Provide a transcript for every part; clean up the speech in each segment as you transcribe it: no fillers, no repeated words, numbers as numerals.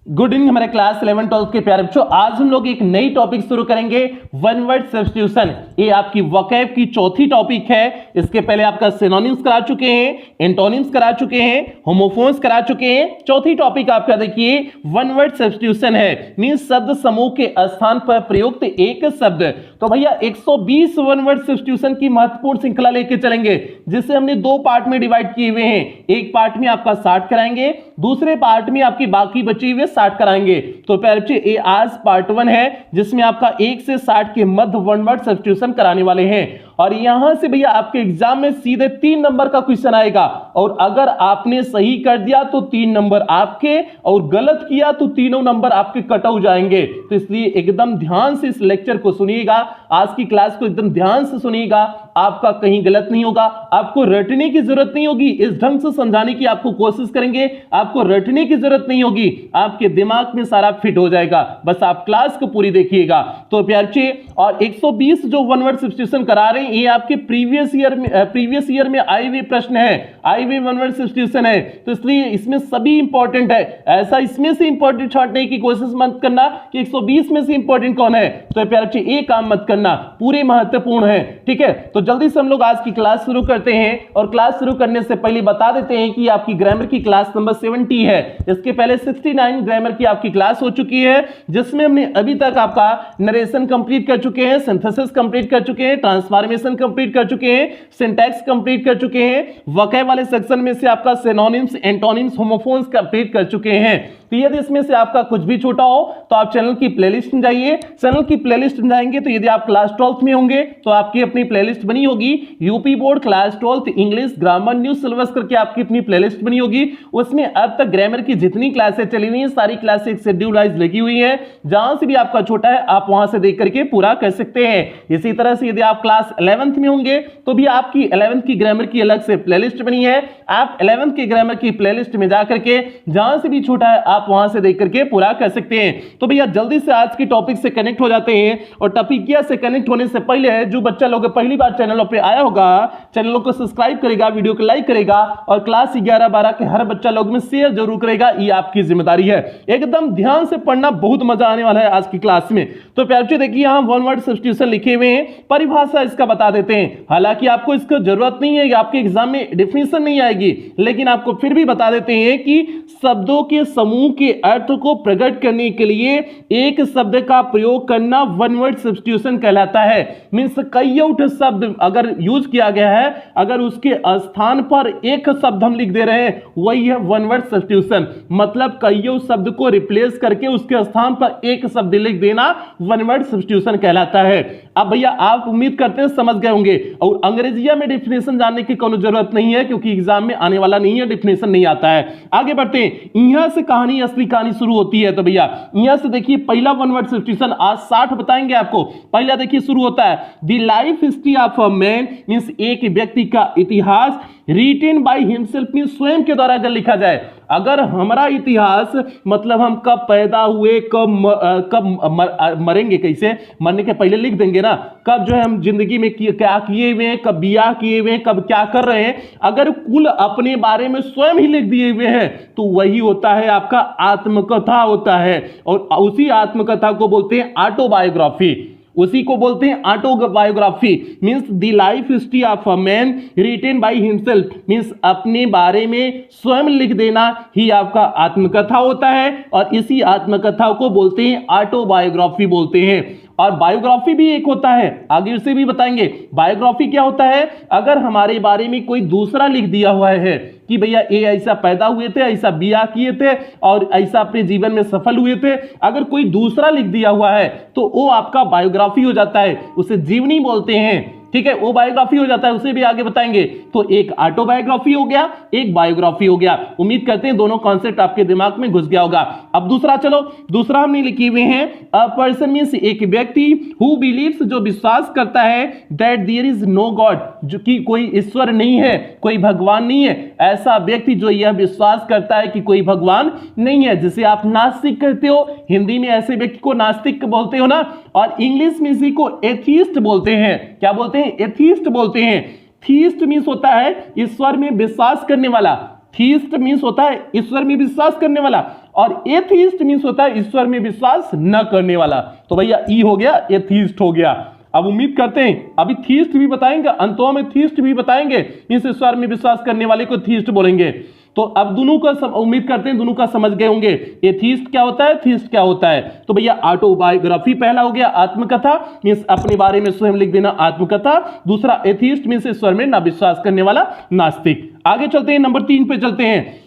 Good evening हमारे class 11 12 के प्यारे बच्चों। आज हम लोग एक नई टॉपिक शुरू करेंगे, वन वर्ड सब्स्टिट्यूशन। ये आपकी वोकैब की चौथी टॉपिक है। इसके पहले आपका सिनोनिम्स करा चुके हैं, एंटोनिम्स करा चुके हैं, होमोफोन्स करा चुके हैं। चौथी टॉपिक आपका देखिए वन वर्ड सब्स्टिट्यूशन है, मींस शब्द समूह के स्थान पर प्रयुक्त एक शब्द। तो भैया 120 वन वर्ड सब्स्टिट्यूशन की महत्वपूर्ण श्रृंखला लेके चलेंगे, जिसे हमने दो पार्ट में डिवाइड किए हुए हैं। एक पार्ट में आपका 60 कराएंगे, दूसरे पार्ट में आपकी बाकी बची हुई 60 कराएंगे। तो प्यारे बच्चे ये आज पार्ट 1 है, जिसमें आपका 1 से 60 के मध्य वन वर्ड सब्स्टिट्यूशन कराने वाले हैं। और यहां से भैया आपके एग्जाम में सीधे 3 नंबर का क्वेश्चन आएगा, और अगर आपने सही कर दिया तो 3 नंबर आपके, और गलत किया तो तीनों नंबर आपके कट हो जाएंगे। तो इसलिए एकदम ध्यान से इस लेक्चर को सुनिएगा, आज की क्लास को एकदम ध्यान से सुनिएगा, आपका कहीं गलत नहीं होगा। आपको रटने की जरूरत नहीं होगी, इस ढंग से समझाने की आपको कोशिश करेंगे, आपको रटने की जरूरत नहीं होगी, आपके दिमाग में सारा फिट हो जाएगा। बस आप क्लास को पूरी देखिएगा। तो प्यारे और 120 जो वन वर्ड सब्स्टिट्यूशन करा रहे हैं, ये आपके प्रीवियस ईयर में आए हुए प्रश्न है, आए हुए वन वर्ड सब्स्टिट्यूशन है। तो इसलिए इसमें सभी इंपॉर्टेंट है, ऐसा इसमें से इंपॉर्टेंट छांटने की कोशिश मत करना कि 120 में से इंपॉर्टेंट कौन है। तो प्यारे ये काम मत करना, पूरे महत्वपूर्ण है, ठीक है। तो जल्दी से हम लोग आज की क्लास शुरू करते हैं, और क्लास शुरू करने से पहले बता देते हैं कि आपकी ग्रामर की क्लास नंबर 70 है। इसके पहले 69 ग्रामर की आपकी क्लास हो चुकी है, जिसमें हमने अभी तक आपका नरेशन कंप्लीट कर चुके हैं, सिंथेसिस कंप्लीट कर चुके हैं, ट्रांसफॉर्मेशन कंप्लीट कर चुके हैं, सिंटैक्स कंप्लीट कर चुके हैं, वोकैब वाले सेक्शन में से आपका सिनोनिम्स, एंटोनिम्स, होमोफोन्स कंप्लीट कर चुके हैं। तो यदि इसमें से आपका कुछ भी छूटा हो तो आप चैनल की प्लेलिस्ट में जाइए, चैनल की प्लेलिस्ट में जाएंगे तो यदि आप क्लास 12th में होंगे तो आपकी अपनी प्लेलिस्ट बनी होगी, UP board class 12th English grammar new syllabus करके आपकी अपनी प्लेलिस्ट बनी होगी। उसमें अब तक ग्रामर की जितनी क्लासेस चली हुई हैं, सारी क्लासेस एक शेड्यूल वाइज लगी हुई है, जहां से भी आपका छोटा है आप वहां से देख करके पूरा कर सकते हैं। इसी तरह से यदि आप क्लास 11th में होंगे तो भी आपकी 11th की ग्रामर की अलग से प्लेलिस्ट बनी है, आप 11th की ग्रामर की प्लेलिस्ट में जाकर के जहां से भी छोटा है आप वहां से देख करके पूरा कर सकते हैं। तो भैया जल्दी से आज की टॉपिक से कनेक्ट हो जाते हैं, और टॉपिक से कनेक्ट होने से पहले जो बच्चा लोग पहली बार चैनल पे आया होगा, चैनल को सब्सक्राइब करेगा, वीडियो को लाइक करेगा, और क्लास 11 12 के हर बच्चा लोग में शेयर जरूर करेगा, ये आपकी जिम्मेदारी है। एकदम ध्यान से पढ़ना, बहुत मजा आने वाला है आज की क्लास में। तो प्यारे देखिए यहां वन वर्ड सब्स्टिट्यूशन लिखे हुए हैं, परिभाषा इसका बता देते हैं। हालांकि आपको इसको जरूरत नहीं है, आपके एग्जाम में डेफिनेशन नहीं आएगी, लेकिन आपको फिर भी बता देते हैं कि शब्दों के समूह के अर्थ को प्रकट करने के लिए एक शब्द का प्रयोग करना वन वर्ड सब्स्टिट्यूशन कहलाता है। मींस कई शब्द अगर यूज किया गया है, अगर उसके स्थान पर एक शब्द हम लिख दे रहे हैं, वही है वन वर्ड सब्स्टिट्यूशन। मतलब कई शब्द को रिप्लेस करके उसके स्थान पर एक शब्द लिख देना वन वर्ड सब्स्टिट्यूशन कहलाता है। अब भैया आप उम्मीद करते हैं समझ गए होंगे, और अंग्रेजिया में डेफिनेशन जानने की कोई जरूरत नहीं है, क्योंकि एग्जाम में आने वाला नहीं है, डेफिनेशन नहीं आता है। आगे बढ़ते हैं, यहां से कहानी, असली कहानी शुरू होती है। तो भैया यहां से देखिए पहला वन वर्ड सब्स्टिट्यूशन आज 60 बताएंगे आपको। पहला देखिए शुरू होता है, the life history of a man, means एक व्यक्ति का इतिहास, रिटेन बाय हिमसेल्फ, मींस स्वयं के द्वारा अगर लिखा जाए। अगर हमारा इतिहास मतलब हम कब पैदा हुए, कब मरेंगे, कैसे मरने के पहले लिख देंगे ना, कब जो है हम जिंदगी में क्या किए हुए हैं, कब बियाह किए हुए हैं, कब क्या कर रहे हैं, अगर कुल अपने बारे में स्वयं ही लिख दिए हुए हैं तो वही होता है आपका आत्मकथा होता है। और उसी आत्मकथा को बोलते हैं ऑटोबायोग्राफी, उसी को बोलते हैं autobiography. Means the life history of a man written by himself, means अपने बारे में स्वयं लिख देना ही आपका आत्मकथा होता है, और इसी आत्मकथा को बोलते हैं ऑटोबायोग्राफी बोलते हैं। और बायोग्राफी भी एक होता है, आगे उसे भी बताएंगे। बायोग्राफी क्या होता है, अगर हमारे बारे में कोई दूसरा लिख दिया हुआ है कि भैया ये ऐसा पैदा हुए थे, ऐसा बियाह किए थे, और ऐसा अपने जीवन में सफल हुए थे, अगर कोई दूसरा लिख दिया हुआ है तो वो आपका बायोग्राफी हो जाता है, उसे जीवनी बोलते हैं, ठीक है, वो बायोग्राफी हो जाता है, उसे भी आगे बताएंगे। तो एक ऑटोबायोग्राफी हो गया, एक बायोग्राफी हो गया। उम्मीद करते हैं दोनों कॉन्सेप्ट आपके दिमाग में घुस गया होगा। अब दूसरा, चलो दूसरा हमने लिखे हुए हैं, अ पर्सन मींस एक व्यक्ति, हु बिलीव्स जो विश्वास करता है, that there is no God, जो कि कोई ईश्वर नहीं है, कोई भगवान नहीं है। ऐसा व्यक्ति जो यह विश्वास करता है कि कोई भगवान नहीं है, जिसे आप नास्तिक कहते हो, हिंदी में ऐसे व्यक्ति को नास्तिक बोलते हो ना, और इंग्लिश में इसी को एथिस्ट बोलते हैं। क्या बोलते हैं? एथिस्ट बोलते हैं। थीस्ट मींस होता है ईश्वर में विश्वास करने वाला, थीस्ट मींस होता है ईश्वर में विश्वास करने वाला, और एथीस्ट मींस होता है ईश्वर में विश्वास न करने वाला। तो भैया ई हो गया, एथीस्ट हो गया। अब उम्मीद करते हैं अभी थीस्ट भी बताएंगे, अंतों में थीस्ट भी बताएंगे, मींस ईश्वर में विश्वास करने वाले को थीस्ट बोलेंगे। तो अब दोनों का उम्मीद करते हैं दोनों का समझ गए होंगे, एथीस्ट क्या होता है, थीस्ट क्या होता है। तो भैया ऑटोबायोग्राफी पहला हो गया, आत्मकथा मींस अपने बारे में स्वयं लिख देना, आत्मकथा। दूसरा एथीस्ट मींस ईश्वर में ना विश्वास करने वाला, नास्तिक। आगे चलते हैं, नंबर 3 पे चलते हैं।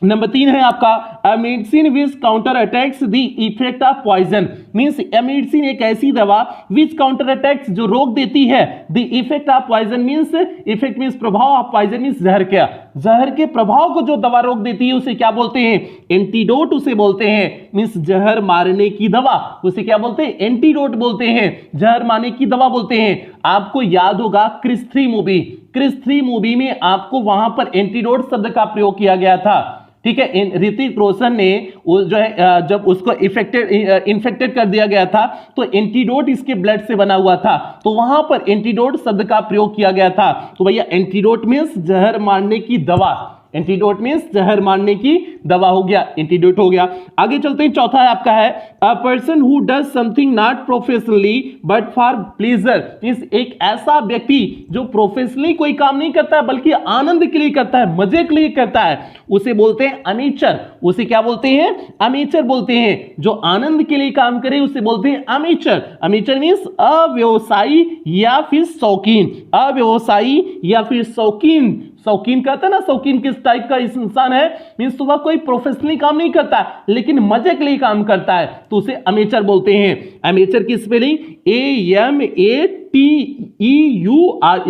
नंबर 3 है आपका a medicine which counter attacks the effect of poison means a medicine एक ऐसी दवा विच काउंटर अटैक्स जो रोक देती है the effect of poison means effect means प्रभाव ऑफ पॉइजन मींस जहर क्या, जहर के प्रभाव को जो दवा रोक देती है उसे क्या बोलते हैं, एंटीडोट उसे बोलते हैं। मींस जहर मारने की दवा उसे क्या बोलते हैं, एंटीडोट बोलते हैं, जहर मारने की दवा बोलते हैं। आपको याद होगा क्रिस 3 मूवी, क्रिस 3 मूवी में आपको वहां पर एंटीडोट शब्द का प्रयोग किया गया था, ठीक है। ऋतिक रोशन ने जो है जब उसको इन्फेक्टेड कर दिया गया था तो एंटीडोट इसके ब्लड से बना हुआ था, तो वहां पर एंटीडोट शब्द का प्रयोग किया गया था। तो भैया एंटीडोट मींस जहर मारने की दवा, एंटीडोट मींस जहर मारने की दवा हो गया, एंटीडोट हो गया। आगे चलते हैं, चौथा है आपका है a person who does something not professionally but for pleasure means एक ऐसा व्यक्ति जो प्रोफेशनली कोई काम नहीं करता है बल्कि आनंद के लिए करता है, मजे के लिए करता है, उसे बोलते हैं अमेचर। उसे क्या बोलते हैं, अमेचर बोलते हैं। जो आनंद के लिए काम करे उसे बोलते हैं अमेचर। अमेचर मींस अव्यवसायी या फिर शौकीन, अव्यवसायी या फिर शौकीन। शौकीन कहता है ना, शौकीन किस टाइप का इंसान है, मींस वह कोई प्रोफेशनली काम नहीं करता लेकिन मजे के लिए काम करता है, तो उसे अमेचर बोलते हैं। अमेचर की स्पेलिंग AMATEUR,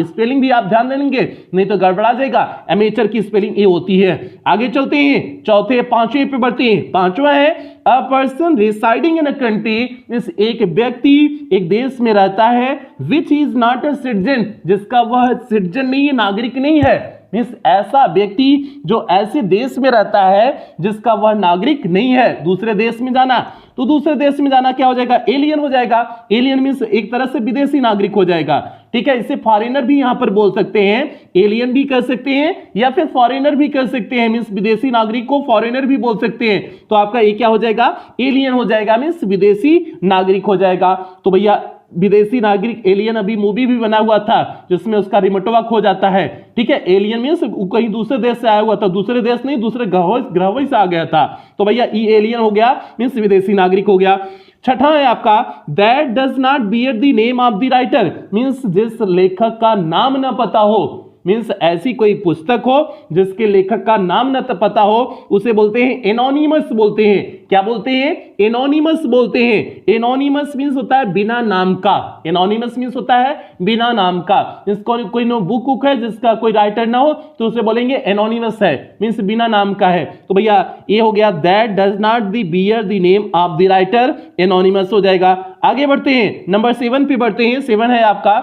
स्पेलिंग भी आप ध्यान देंगे नहीं तो गड़बड़ा जाएगा। अमेचर की स्पेलिंग ए होती है। आगे चलते हैं, चौथे 5वें पे बढ़ते हैं। 5वां है a person residing in a country means एक व्यक्ति एक देश में रहता है which is not a citizen जिसका वह सिटीजन नहीं है, नागरिक नहीं है। मींस ऐसा व्यक्ति जो ऐसे देश में रहता है जिसका वह नागरिक नहीं है। दूसरे देश में जाना, तो दूसरे देश में जाना क्या हो जाएगा, एलियन हो जाएगा। एलियन मींस एक तरह से विदेशी नागरिक हो जाएगा, ठीक है। इसे फॉरेनर भी यहां पर बोल सकते हैं, एलियन भी कर सकते हैं या फिर फॉरेनर भी कर सकते हैं, मींस विदेशी नागरिक को फॉरेनर भी बोल सकते हैं। तो आपका ये क्या हो जाएगा, एलियन हो जाएगा, मींस विदेशी नागरिक हो जाएगा। तो भैया विदेशी नागरिक एलियन अभी मूवी भी बना हुआ था जिसमें उसका रिमोटवा खो जाता है, ठीक है। एलियन मींस कहीं दूसरे देश से आया हुआ था, दूसरे देश नहीं दूसरे ग्रह से आ गया था। तो भैया ई एलियन हो गया, मींस विदेशी नागरिक हो गया। छठा है आपका that does not bear the name of the writer means जिस लेखक का नाम ना पता हो, मींस ऐसी कोई पुस्तक हो जिसके लेखक का नाम न पता हो उसे बोलते हैं एनोनिमस बोलते हैं। क्या बोलते हैं, एनोनिमस बोलते हैं। एनोनिमस मींस होता है बिना नाम का, एनोनिमस मींस होता है बिना नाम का। मींस कोई नो बुक है जिसका कोई राइटर ना हो तो उसे बोलेंगे एनोनिमस है, मींस बिना नाम का है। तो भैया ये हो गया that does not the bear the name of the writer, anonymous हो जाएगा। आगे बढ़ते हैं, नंबर 7 पे बढ़ते हैं। 7 है आपका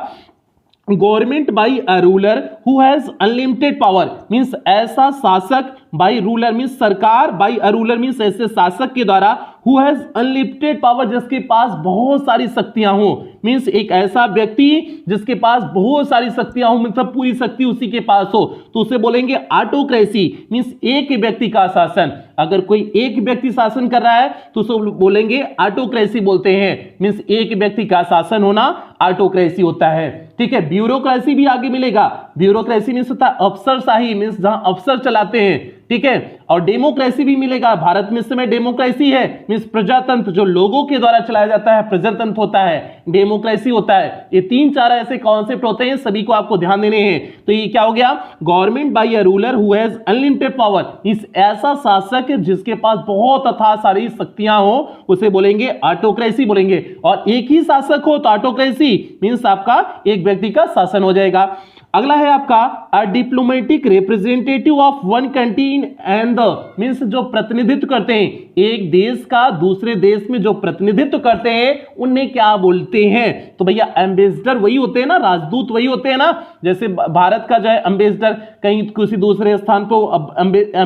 government by a ruler who has unlimited power means ऐसा शासक, बाई रूलर मींस सरकार, बाई अ रूलर मींस ऐसे शासक के द्वारा हु हैज अनलिमिटेड पावर जिसके पास बहुत सारी शक्तियां हो। मींस एक ऐसा व्यक्ति जिसके पास बहुत सारी शक्तियां हो, मतलब पूरी शक्ति उसी के पास हो, तो उसे बोलेंगे ऑटोक्रेसी मींस एक व्यक्ति का शासन। अगर कोई एक व्यक्ति शासन कर रहा है तो उसे बोलेंगे ऑटोक्रेसी बोलते हैं, मींस एक व्यक्ति का शासन होना ऑटोक्रेसी होता है, ठीक है। ब्यूरोक्रेसी भी आगे मिलेगा, ब्यूरोक्रेसी मींस होता है अफसरशाही, मींस जहां अफसर चलाते हैं, ठीक है। और डेमोक्रेसी भी मिलेगा, भारत में इस समय डेमोक्रेसी है मींस प्रजातंत्र जो लोगों के द्वारा चलाया जाता है, प्रजातंत्र होता है, डेमोक्रेसी होता है। ये 3-4 ऐसे कॉन्सेप्ट होते हैं, सभी को आपको ध्यान देने हैं। तो ये क्या हो गया, government by a ruler who has unlimited power means ऐसा शासक जिसके पास बहुत अथाह सारी शक्तियां हो उसे बोलेंगे ऑटोक्रेसी बोलेंगे। और एक ही शासक हो तो ऑटोक्रेसी मींस आपका एक व्यक्ति का शासन हो जाएगा। अगला है आपका अ diplomatic representative of one country and the means जो प्रतिनिधित्व करते हैं एक देश का दूसरे देश में, जो प्रतिनिधित्व करते हैं उन्हें क्या बोलते हैं। तो भैया एम्बेसडर वही होते हैं ना, राजदूत वही होते हैं ना। जैसे भारत का जो है एम्बेसडर कहीं किसी दूसरे स्थान पर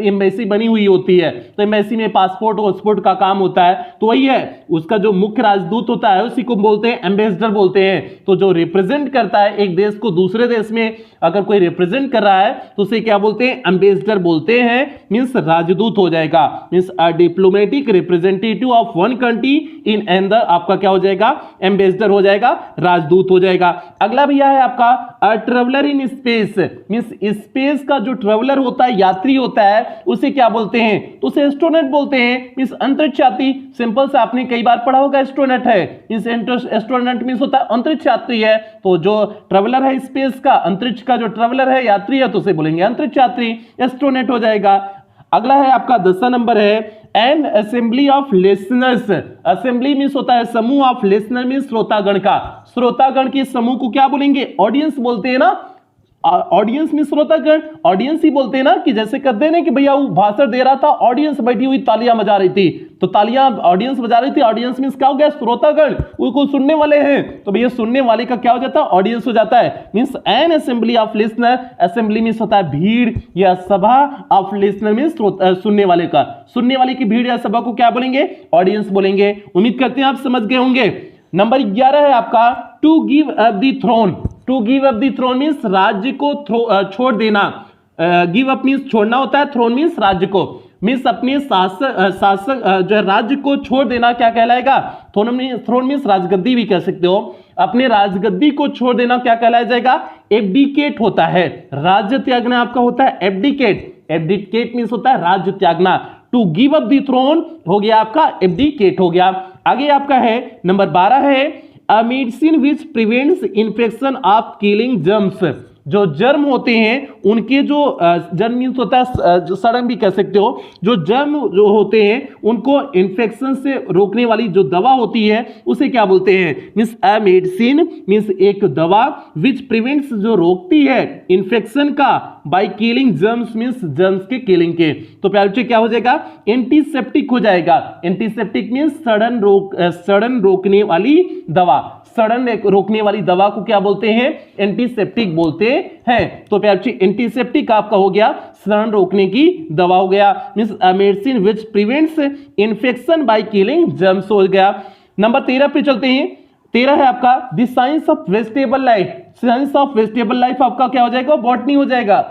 एम्बेसी बनी हुई होती है, तो एम्बेसी में पासपोर्ट का काम होता है, तो वही है उसका जो मुख्य राजदूत होता है उसी को बोलते हैं एम्बेसडर बोलते हैं। तो जो रिप्रेजेंट करता है एक देश को दूसरे देश में अगर कोई रिप्रेजेंट कर रहा है तो उसे क्या बोलते हैं, एम्बेसडर बोलते हैं, मींस राजदूत हो जाएगा, means a diplomatic representative of one country in another, आपका क्या हो जाएगा, एम्बेसडर हो जाएगा, राजदूत हो जाएगा। अगला भैया है आपका अ traveller in space, means space का जो ट्रेवलर होता है, यात्री होता है, उसे क्या बोलते हैं, तो उसे एस्ट्रोनॉट बोलते हैं, मींस अंतरिक्ष यात्री। सिंपल से आपने कई बार पढ़ा होगा एस्ट्रोनॉट है, मींस एस्ट्रोनॉट मींस होता है अंतरिक्ष यात्री है, तो जो ट्रेवलर है स्पेस का, अंतरिक्ष का जो ट्रेवलर है, यात्री है, तो उसे बोलेंगे अंतरिक्ष यात्री, एस्ट्रोनॉट हो जाएगा। अगला है आपका 10वां नंबर है N assembly of listeners. Assembly means होता है समूह, ऑफ लिसनर मींस श्रोतागण का, श्रोतागण के समूह को क्या बोलेंगे, ऑडियंस बोलते हैं ना, ऑडियंस में श्रोतागण, ऑडियंस ही बोलते हैं ना, कि जैसे कहते हैं ना कि भैया वो भाषण दे रहा था, ऑडियंस बैठी हुई तालियां बजा रही थी, तो तालियां ऑडियंस बजा रही थी, ऑडियंस मींस क्या हो गया, श्रोतागण, वो सुनने वाले हैं, तो भैया सुनने वाले का क्या हो जाता है, ऑडियंस हो जाता है, means N assembly of listener, assembly means होता है भीड़ या सभा, ऑफ लिसनर मींस सुनने वाले का, सुनने वाले की भीड़ या सभा को क्या बोलेंगे, ऑडियंस बोलेंगे। उम्मीद करते हैं आप समझ गए होंगे। नंबर 11 है आपका to give up the throne. To give up the throne means राज्य को छोड़ देना, गिव अप मींस छोड़ना होता है, थ्रोन मींस राज्य को, मींस अपने शासक जो राज्य को छोड़ देना क्या कहलाएगा, थ्रोन मींस राजगद्दी भी कह सकते हो, अपने राजगद्दी को छोड़ देना क्या कहलाया जाएगा, एब्डिकेट होता है, राज्य त्यागना आपका होता है एब्डिकेट, एब्डिकेट मींस होता है राज्य त्यागना, to give up the throne हो गया आपका एब्डिकेट हो गया। आगे आपका है नंबर 12 है अ medicine which prevents infection of killing germs. जो जर्म होते हैं उनके जो जर्म मीन्स होता है जो सड़न भी कह सकते हो, जो जर्म जो होते हैं उनको इन्फेक्शन से रोकने वाली जो दवा होती है उसे क्या बोलते हैं, मीन्स अ मेडिसिन मीन्स एक दवा, विच प्रिवेंट्स जो रोकती है इन्फेक्शन का, by killing germs means germs के किलिंग के, तो प्यारे बच्चे क्या हो जाएगा, एंटीसेप्टिक हो जाएगा। एंटीसेप्टिक मीन्स सड़न रोकने वाली दवा, सड़न रोकने वाली दवा को क्या बोलते हैं, एंटीसेप्टिक बोलते हैं। तो प्यारे बच्चे एंटीसेप्टिक आपका हो गया सड़न रोकने की दवा हो गया, means a medicine which prevents infection by killing germs हो गया। नंबर 13 पे चलते हैं। 13 है आपका the science of vegetable life. Science of vegetable life आपका क्या हो जाएगा, बॉटनी हो जाएगा।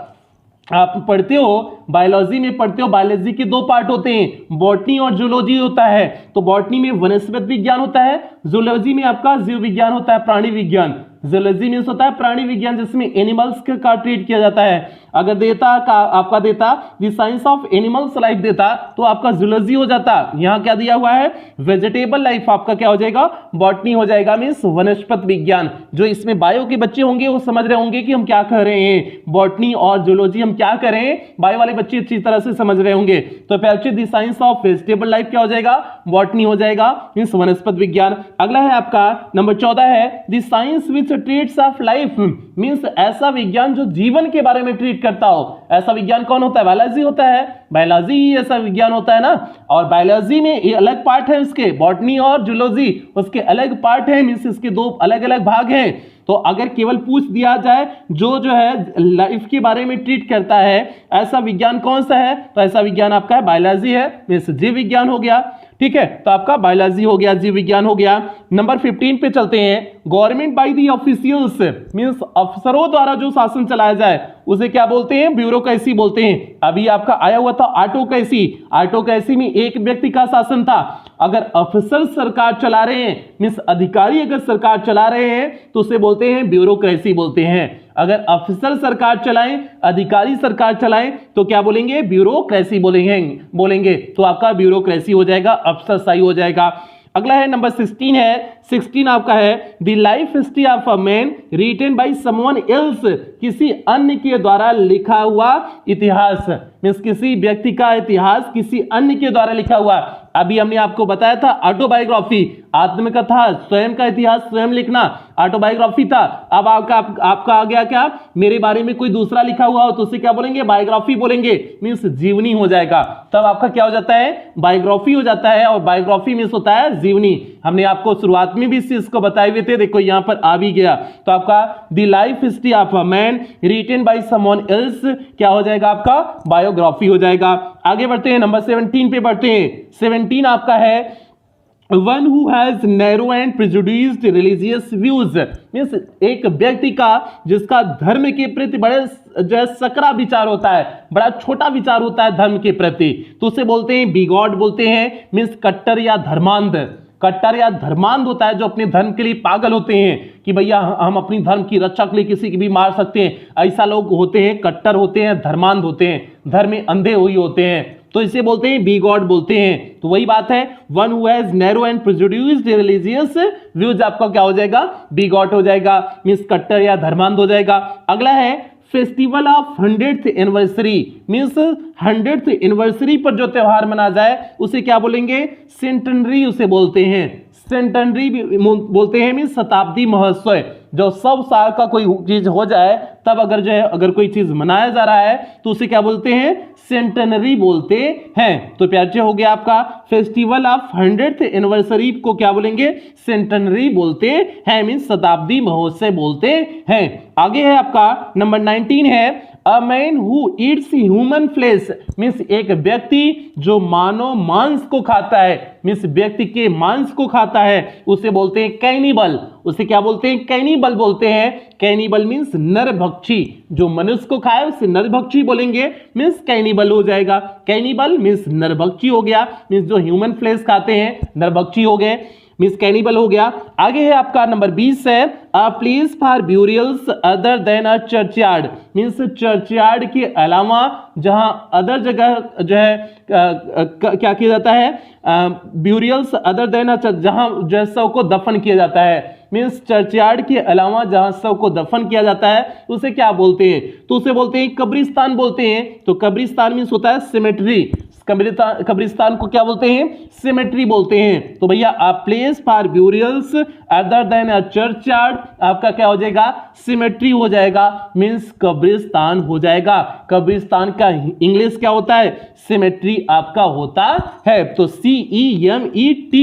आप पढ़ते हो बायोलॉजी में पढ़ते हो, बायोलॉजी के दो पार्ट होते हैं, बॉटनी और जूलॉजी होता है। तो बॉटनी में वनस्पति विज्ञान होता है, जूलॉजी में आपका जीव विज्ञान होता है, प्राणी विज्ञान। जूलॉजी मींस होता है प्राणी विज्ञान जिसमें एनिमल्स का ट्रीट किया जाता है। अगर देता का आपका देता the science of animals life देता तो आपका जूलॉजी हो जाता। यहाँ क्या दिया हुआ है, वेजिटेबल लाइफ, आपका क्या हो जाएगा, बॉटनी हो जाएगा, मींस वनस्पति विज्ञान। जो इसमें बायो के बच्चे होंगे वो समझ रहे होंगे कि हम क्या कह रहे हैं, बॉटनी और जूलॉजी हम क्या करें, बायो वाले बच्चे अच्छी तरह से समझ रहे होंगे। तो प्यारे the science of vegetable life क्या हो जाएगा, बॉटनी हो जाएगा, मींस वनस्पति विज्ञान। अगला है आपका नंबर 14 है the science which treats of life, means ऐसा विज्ञान जो जीवन के बारे में ट्रीट करता हो। ऐसा विज्ञान कौन होता है, बायोलॉजी होता है, बायोलॉजी ही ऐसा विज्ञान होता है ना। और बायोलॉजी में ये अलग पार्ट है उसके, बॉटनी और जूलॉजी उसके अलग पार्ट है, मींस इसके दो अलग अलग भाग हैं। तो अगर केवल पूछ दिया जाए जो है लाइफ के बारे में ट्रीट करता है ऐसा विज्ञान कौन सा है, तो ऐसा विज्ञान आपका है बायोलॉजी है, मींस जीव विज्ञान हो गया। ठीक है, तो आपका बायोलॉजी हो गया, जीव विज्ञान हो गया। नंबर 15 पे चलते हैं। Government by the officials, means अफसरों द्वारा जो शासन चलाया जाए उसे क्या बोलते हैं, ब्यूरोक्रेसी बोलते हैं। अभी आपका आया हुआ था ऑटोक्रेसी, ऑटोक्रेसी में एक व्यक्ति का शासन था। अगर अफसर सरकार चला रहे हैं, मींस अधिकारी अगर सरकार चला रहे हैं तो उसे बोलते हैं ब्यूरोक्रेसी बोलते हैं। अगर अफसर सरकार चलाएं, अधिकारी सरकार चलाएं तो क्या बोलेंगे, ब्यूरोक्रेसी बोलेंगे। तो आपका ब्यूरोक्रेसी हो जाएगा, अफसरशाही हो जाएगा। अगला है नंबर 16 है। 16 आपका है the life history of a man written by someone else, किसी अन्य के द्वारा लिखा हुआ इतिहास, मींस किसी व्यक्ति का इतिहास किसी अन्य के द्वारा लिखा हुआ। अभी हमने आपको बताया था ऑटोबायोग्राफी, आत्मकथा, स्वयं का इतिहास स्वयं लिखना ऑटोबायोग्राफी था। अब आपका आ गया क्या, मेरे बारे में कोई दूसरा लिखा हुआ हो तो उसे क्या बोलेंगे, बायोग्राफी बोलेंगे, मींस जीवनी हो जाएगा। तब आपका क्या हो जाता है, बायोग्राफी हो जाता है। और बायोग्राफी मींस होता है जीवनी। हमने आपको शुरुआत में भी इस चीज को बताए हुए थे, देखो यहां पर आ भी गया। तो आपका the life history of a man written by someone else क्या हो जाएगा, आपका बायोग्राफी हो जाएगा। आगे बढ़ते हैं, नंबर 17 पे बढ़ते हैं। 17 आपका है one who has narrow and prejudiced religious views, means एक व्यक्ति का जिसका धर्म के प्रति बड़े जो है सकरा विचार होता है, बड़ा छोटा विचार होता है धर्म के प्रति, तो उसे बोलते हैं बिगॉट बोलते हैं, मीन्स कट्टर या धर्मांध। कट्टर या धर्मांध होता है जो अपने धर्म के लिए पागल होते हैं कि भैया हम अपनी धर्म की रक्षा के लिए किसी की भी मार सकते हैं, ऐसा लोग होते हैं, कट्टर होते हैं, धर्मांध होते हैं, धर्म में अंधे हुए होते हैं, तो इसे बोलते हैं बिगॉट बोलते हैं। तो वही बात है, one who has narrow and prejudiced religious views आपका क्या हो जाएगा, बिगॉट हो जाएगा, मींस कट्टर या धर्मांध हो जाएगा। अगला है festival of 100th anniversary, means 100th anniversary पर जो त्योहार मना जाए उसे क्या बोलेंगे, सेंटेनरी उसे बोलते हैं, सेंटेनरी बोलते हैं, मींस शताब्दी महोत्सव। जो 100 साल का कोई चीज हो जाए तब अगर जो है अगर कोई चीज मनाया जा रहा है तो उसे क्या बोलते हैं, सेंटेनरी बोलते हैं। तो प्यारे हो गया आपका फेस्टिवल ऑफ 100th एनिवर्सरी को क्या बोलेंगे, सेंटेनरी बोलते हैं, मींस शताब्दी महोत्सव बोलते हैं। आगे है आपका नंबर 19 है a man who eats human flesh, means एक व्यक्ति जो मानव मांस को खाता है, मीन्स व्यक्ति के मांस को खाता है उसे बोलते हैं कैनिबल। उसे क्या बोलते हैं, कैनिबल बोलते हैं। कैनिबल मीन्स नरभक्षी, जो मनुष्य को खाए उसे नरभक्षी बोलेंगे, मीन्स कैनिबल हो जाएगा। कैनिबल मीन्स नरभक्षी हो गया, मीन्स जो ह्यूमन फ्लेश खाते हैं नरभक्षी हो गए, मीन्स कैनिबल हो गया। आगे है आपका नंबर 20 है a place for burials other than a churchyard, means churchyard के अलावा जहां अदर जगह जो है क्या किया जाता है, ब्यूरियल्स अदर देन जहां जो शव को दफन किया जाता है, मीन्स चर्चयार्ड के अलावा जहां शव को दफन किया जाता है उसे क्या बोलते हैं, तो उसे बोलते हैं कब्रिस्तान बोलते हैं। तो कब्रिस्तान मीन्स होता है सिमेट्री, कब्रिस्तान को क्या बोलते हैं, सिमेट्री बोलते हैं। तो भैया a place for burials other than a churchyard आपका क्या हो जाएगा, सिमेट्री हो जाएगा, मींस कब्रिस्तान हो जाएगा। कब्रिस्तान का इंग्लिश क्या होता है, सिमेट्री आपका होता है। तो CEMETRY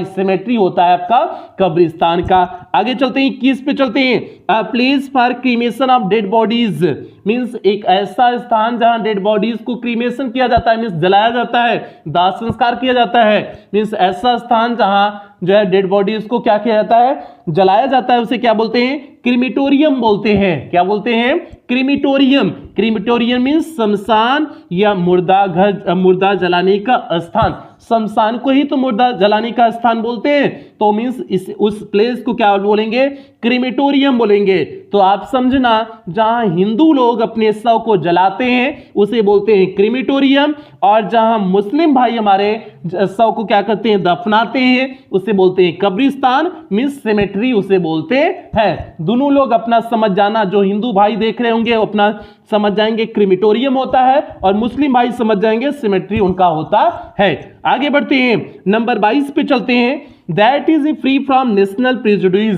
सिमेट्री होता है आपका कब्रिस्तान का। आगे चलते हैं 21 पे चलते हैं a place for cremation of dead bodies, means एक ऐसा स्थान जहां डेड बॉडीज को क्रीमेशन किया जाता है, मींस जलाया जाता है, दाह संस्कार किया जाता है, मींस ऐसा स्थान जहां जो है डेड बॉडीज को क्या किया जाता है, जलाया जाता है, उसे क्या बोलते हैं, क्रीमेटोरियम बोलते हैं। क्या बोलते हैं, क्रीमेटोरियम। क्रीमेटोरियम मींस शमशान या मुर्दा जलाने का स्थान, शमशान को ही तो मुर्दा जलाने का स्थान बोलते हैं, तो मींस उस प्लेस को क्या बोलेंगे, क्रीमेटोरियम बोलेंगे। तो आप समझना जहां हिंदू लोग अपने शव को जलाते हैं उसे बोलते हैं क्रीमेटोरियम, और जहां मुस्लिम भाई हमारे शव को क्या करते हैं, दफनाते हैं, उसे बोलते हैं कब्रिस्तान, मींस सिमेट्री उसे बोलते हैं। दोनों लोग अपना समझ जाना, जो हिंदू भाई देख रहे होंगे अपना समझ जाएंगे क्रीमेटोरियम होता है, और मुस्लिम भाई समझ जाएंगे सिमेट्री उनका होता है। आगे बढ़ते हैं नंबर 22 पे चलते हैं that is free from national prejudice,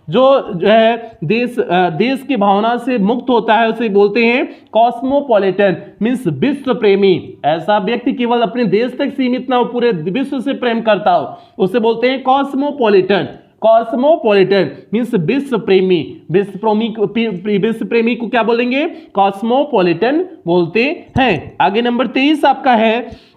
जो है देश की भावना से मुक्त होता है उसे बोलते हैं कॉस्मोपॉलिटन, मींस विश्व प्रेमी। ऐसा व्यक्ति केवल अपने देश तक सीमित ना हो, पूरे विश्व से प्रेम करता हो, उसे बोलते हैं कॉस्मोपॉलिटन। कॉस्मोपॉलिटन मींस विश्व प्रेमी, विश्व प्रेमी को क्या बोलेंगे, कॉस्मोपॉलिटन बोलते हैं। आगे नंबर 23 आपका है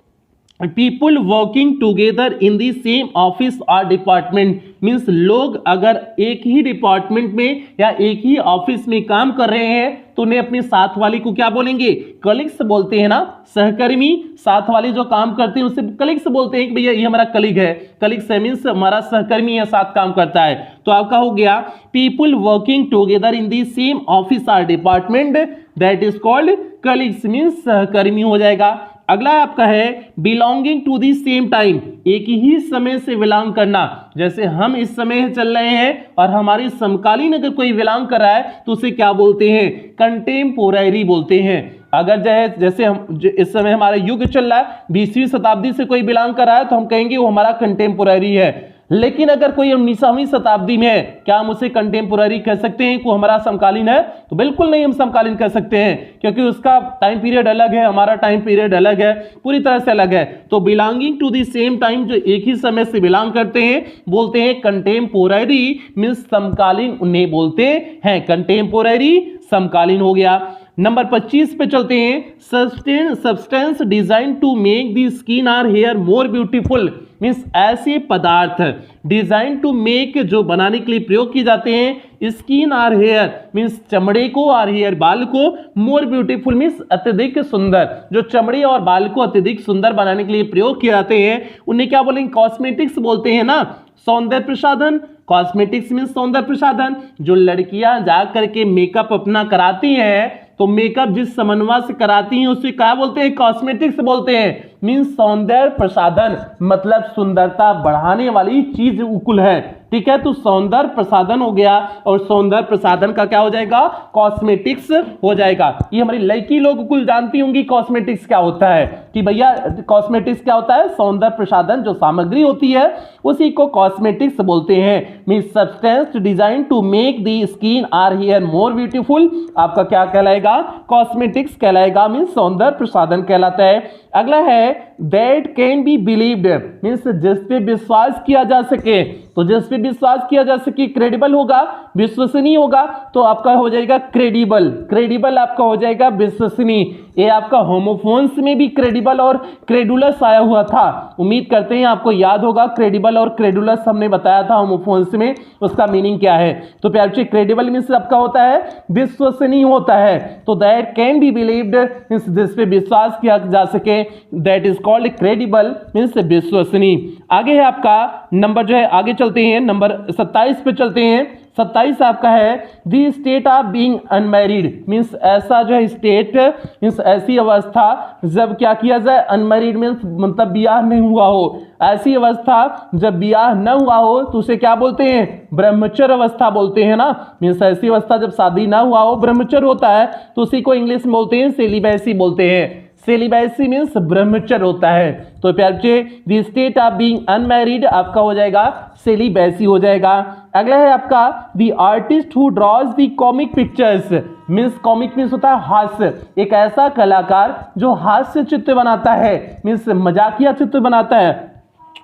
people working together in the same office और डिपार्टमेंट, मीन्स लोग अगर एक ही डिपार्टमेंट में या एक ही ऑफिस में काम कर रहे हैं तो उन्हें अपने साथ वाले को क्या बोलेंगे, कलीग्स बोलते हैं ना, सहकर्मी। साथ वाले जो काम करते हैं उसे कलीग्स बोलते हैं कि भैया ये हमारा कलीग है, कलीग्स मीन्स हमारा सहकर्मी है, साथ काम करता है। तो आपका हो गया people working together in the same office और department that is called colleagues, means सहकर्मी हो जाएगा। अगला आपका है belonging to the same time, एक ही समय से बिलोंग करना। जैसे हम इस समय चल रहे हैं और हमारे समकालीन अगर कोई बिलोंग कर रहा है तो उसे क्या बोलते हैं, कंटेम्पोररी बोलते हैं। अगर जैसे हम इस समय हमारा युग चल रहा है, 20वीं शताब्दी से कोई बिलोंग कर रहा है तो हम कहेंगे वो हमारा कंटेम्पोररी है। लेकिन अगर कोई 19वीं शताब्दी में है, क्या हम उसे कंटेम्पोररी कह सकते हैं, को हमारा समकालीन है? तो बिल्कुल नहीं हम समकालीन कह सकते हैं, क्योंकि उसका टाइम पीरियड अलग है, हमारा टाइम पीरियड अलग है, पूरी तरह से अलग है। तो belonging to the same time, जो एक ही समय से बिलोंग करते हैं, बोलते हैं कंटेम्पोररी, मींस समकालीन उन्हें बोलते हैं। कंटेम्पोररी समकालीन हो गया। नंबर 25 पे चलते हैं substance design to make the skin और हेयर मोर ब्यूटीफुल, मीन्स ऐसे पदार्थ डिजाइन टू मेक जो बनाने के लिए प्रयोग किए जाते हैं स्किन और हेयर मीन्स चमड़े को और हेयर बाल को मोर ब्यूटीफुल मीन्स अत्यधिक सुंदर, जो चमड़े और बाल को अत्यधिक सुंदर बनाने के लिए प्रयोग किए जाते हैं उन्हें क्या बोलेंगे, कॉस्मेटिक्स बोलते हैं ना, सौंदर्य प्रसाधन। कॉस्मेटिक्स मीन्स सौंदर्य प्रसाधन। जो लड़कियां जा करके मेकअप अपना कराती हैं तो मेकअप जिस समन्वय से कराती हैं उसे क्या बोलते हैं, कॉस्मेटिक्स बोलते हैं, मीन्स सौंदर्य प्रसाधन मतलब सुंदरता बढ़ाने वाली चीज कुल है, ठीक है। तो सौंदर्य प्रसाधन हो गया और सौंदर्य प्रसाधन का क्या हो जाएगा, कॉस्मेटिक्स हो जाएगा। ये हमारी लड़की लोग कुल जानती होंगी कॉस्मेटिक्स क्या होता है, कि भैया कॉस्मेटिक्स क्या होता है, सौंदर्य प्रसाधन जो सामग्री होती है उसी को कॉस्मेटिक्स बोलते हैं। Means substance design to make the skin और हेयर मोर ब्यूटीफुल, आपका क्या कहलाएगा, कॉस्मेटिक्स कहलाएगा, मीन्स सौंदर्य प्रसाधन कहलाता है। अगला है that can be believed, means जिस पे विश्वास किया जा सके, तो जिस पे विश्वास किया जा सके क्रेडिबल होगा, विश्वसनीय होगा, तो आपका हो जाएगा क्रेडिबल, क्रेडिबल आपका हो जाएगा विश्वसनीय। ये आपका होमोफोन्स में भी क्रेडिबल और क्रेडुलस आया हुआ था, उम्मीद करते हैं आपको याद होगा, क्रेडिबल और क्रेडुलस हमने बताया था होमोफोन्स में उसका मीनिंग क्या है। तो प्यार बच्चे क्रेडिबल मीन्स आपका होता है विश्वसनीय होता है, तो that can be believed means जिस पे विश्वास किया जा सके, that is called credible means विश्वसनीय। आगे है आपका नंबर जो है, आगे चलते हैं नंबर 27 पे चलते हैं। 27 आपका है दी state of being unmarried, means ऐसा जो है स्टेट मीन्स ऐसी अवस्था जब क्या किया जाए, अनमैरिड मीन्स मतलब ब्याह नहीं हुआ हो, ऐसी अवस्था जब ब्याह न हुआ हो तो उसे क्या बोलते हैं, ब्रह्मचर्य अवस्था बोलते हैं ना, मीन्स ऐसी अवस्था जब शादी ना हुआ हो ब्रह्मचर्य होता है तो उसी को इंग्लिश में बोलते हैं सेलिबेसी बोलते हैं, सेलिबेसी मीन्स ब्रह्मचर्य होता है। तो प्यार बच्चे the state of being unmarried आपका हो जाएगा सेलिबेसी हो जाएगा। अगला है आपका the artist who draws the comic pictures, means comic means होता है हास्य, एक ऐसा कलाकार जो हास्य चित्र बनाता है, मीन्स मजाकिया चित्र बनाता है,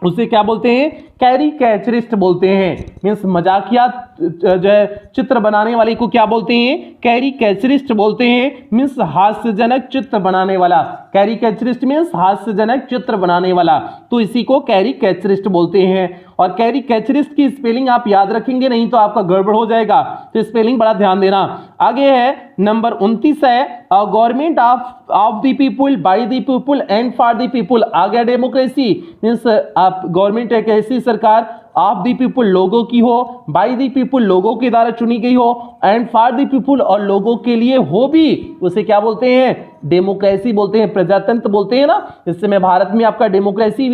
उसे क्या बोलते हैं, कैरिकेचरिस्ट बोलते हैं, मीन्स मजाकिया जो है चित्र बनाने वाले को क्या बोलते हैं, कैरिकेचरिस्ट बोलते हैं, मीन्स हास्यजनक चित्र बनाने वाला, कैरिकेचरिस्ट मीन्स हास्यजनक चित्र बनाने वाला, तो इसी को कैरिकेचरिस्ट बोलते हैं। और कैरिकेचरिस्ट की स्पेलिंग आप याद रखेंगे नहीं तो आपका गड़बड़ हो जाएगा, तो स्पेलिंग बड़ा ध्यान देना। आगे है नंबर 29 है government of the people by the people and for the people, आ गया डेमोक्रेसी, मीन्स आप गवर्नमेंट एक ऐसी सरकार ऑफ द पीपुल लोगों की हो, बाय द पीपुल लोगों के द्वारा चुनी गई हो, एंड फॉर द पीपुल और लोगों के लिए हो भी, उसे क्या बोलते हैं, डेमोक्रेसी बोलते हैं, प्रजातंत्र बोलते हैं ना। इस समय भारत में आपका डेमोक्रेसी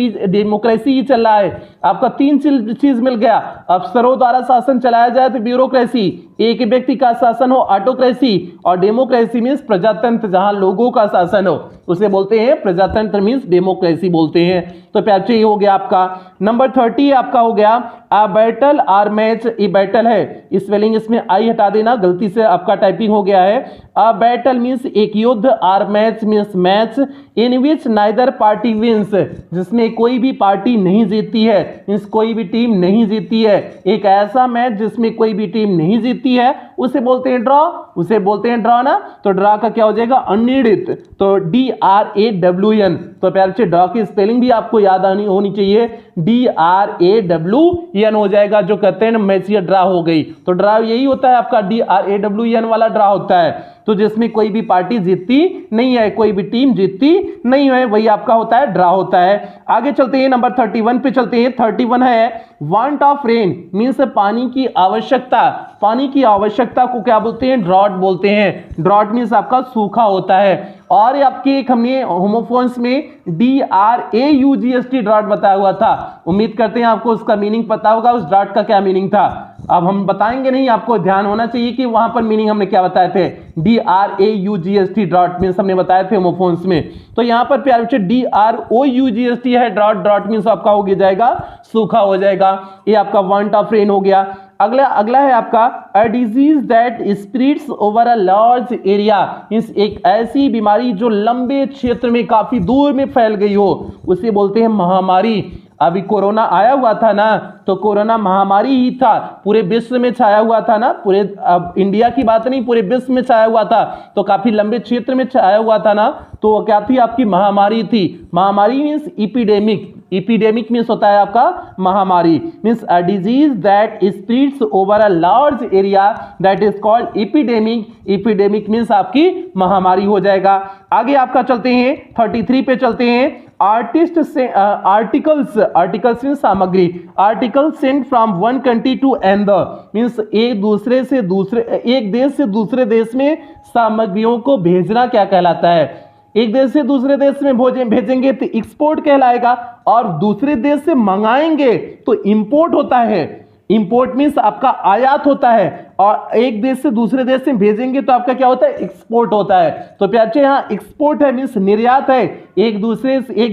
ही चल रहा है, आपका तीन चीज मिल गया, अफसरों द्वारा शासन चलाया जाए तो ब्यूरोक्रेसी, एक व्यक्ति का शासन हो ऑटोक्रेसी, और डेमोक्रेसी मीन्स प्रजातंत्र जहां लोगों का शासन हो उसे बोलते हैं प्रजातंत्र मीन्स डेमोक्रेसी बोलते हैं। तो प्यार ये हो गया आपका नंबर 30 आपका हो गया अ बैटल आर मैच, ये बैटल है, स्पेलिंग इसमें आई हटा देना, गलती से आपका टाइपिंग हो गया है। अ बैटल मीन्स एक युद्ध, or match means match, in which neither party wins, जिसमें कोई भी पार्टी नहीं जीतती है, मीन्स कोई भी टीम नहीं जीतती है, एक ऐसा मैच जिसमें कोई भी टीम नहीं जीतती है उसे बोलते हैं ड्रॉ, उसे बोलते हैं ड्रॉ ना। तो ड्रॉ का क्या हो जाएगा, अनिर्णित, तो DRAWN। तो प्यार बच्चे ड्रॉ की स्पेलिंग भी आपको याद आनी होनी चाहिए, DRAWN हो जाएगा, जो कहते हैं ना मैच या ड्रॉ हो गई, तो ड्रॉ यही होता है आपका, DRAWN वाला ड्रॉ होता है, तो जिसमें कोई भी पार्टी जीतती नहीं है, कोई भी टीम जीतती नहीं है, वही आपका होता है ड्रॉ होता है। आगे चलते हैं नंबर 31 पे चलते हैं। 31 है वांट ऑफ रेन, मीन्स पानी की आवश्यकता, पानी की आवश्यकता को क्या बोलते हैं, ड्रॉट बोलते हैं, ड्रॉट मीन्स आपका सूखा होता है। और आपके एक हमने होमोफोन्स में DRAUGST ड्रॉट बताया हुआ था, उम्मीद करते हैं आपको उसका मीनिंग पता होगा, उस ड्रॉट का क्या मीनिंग था। अब हम बताएंगे नहीं, आपको ध्यान होना चाहिए कि वहां पर मीनिंग हमने क्या बताए थे, DRAUGST ड्रॉट मीन्स हमने बताए थे होमोफोन्स में। तो यहां पर प्यारे बच्चे DROUGST है ड्रॉट, ड्रॉट मीन्स आपका हो जाएगा सूखा हो जाएगा, ये आपका वांट ऑफ रेन हो गया। अगला है आपका a disease that spreads over a large area, means एक ऐसी बीमारी जो लंबे क्षेत्र में काफी दूर में फैल गई हो, उसे बोलते हैं महामारी। अभी कोरोना आया हुआ था ना, तो कोरोना महामारी ही था, पूरे विश्व में छाया हुआ था ना, पूरे अब इंडिया की बात नहीं, पूरे विश्व में छाया हुआ था, तो काफी लंबे क्षेत्र में छाया हुआ था ना, तो क्या थी आपकी महामारी थी। महामारी मीन्स इपिडेमिक, इपिडेमिक मीन्स होता है आपका महामारी, means a disease that spreads over a large area that is called epidemic. Epidemic means आपकी महामारी हो जाएगा। आगे आपका चलते हैं 33 पे चलते हैं। आर्टिस्ट से आर्टिकल्स, आर्टिकल्स मीन्स सामग्री, article sent from one country to another means एक देश से दूसरे देश में सामग्रियों को भेजना क्या कहलाता है? एक देश से दूसरे देश में भेजेंगे तो एक्सपोर्ट कहलाएगा, और दूसरे देश से मंगाएंगे तो इंपोर्ट होता है। इंपोर्ट मीन्स आपका आयात होता है, और एक देश से दूसरे देश में भेजेंगे तो आपका क्या होता है? एक्सपोर्ट होता है। तो प्यारे यहाँ एक्सपोर्ट है मीन्स निर्यात है, एक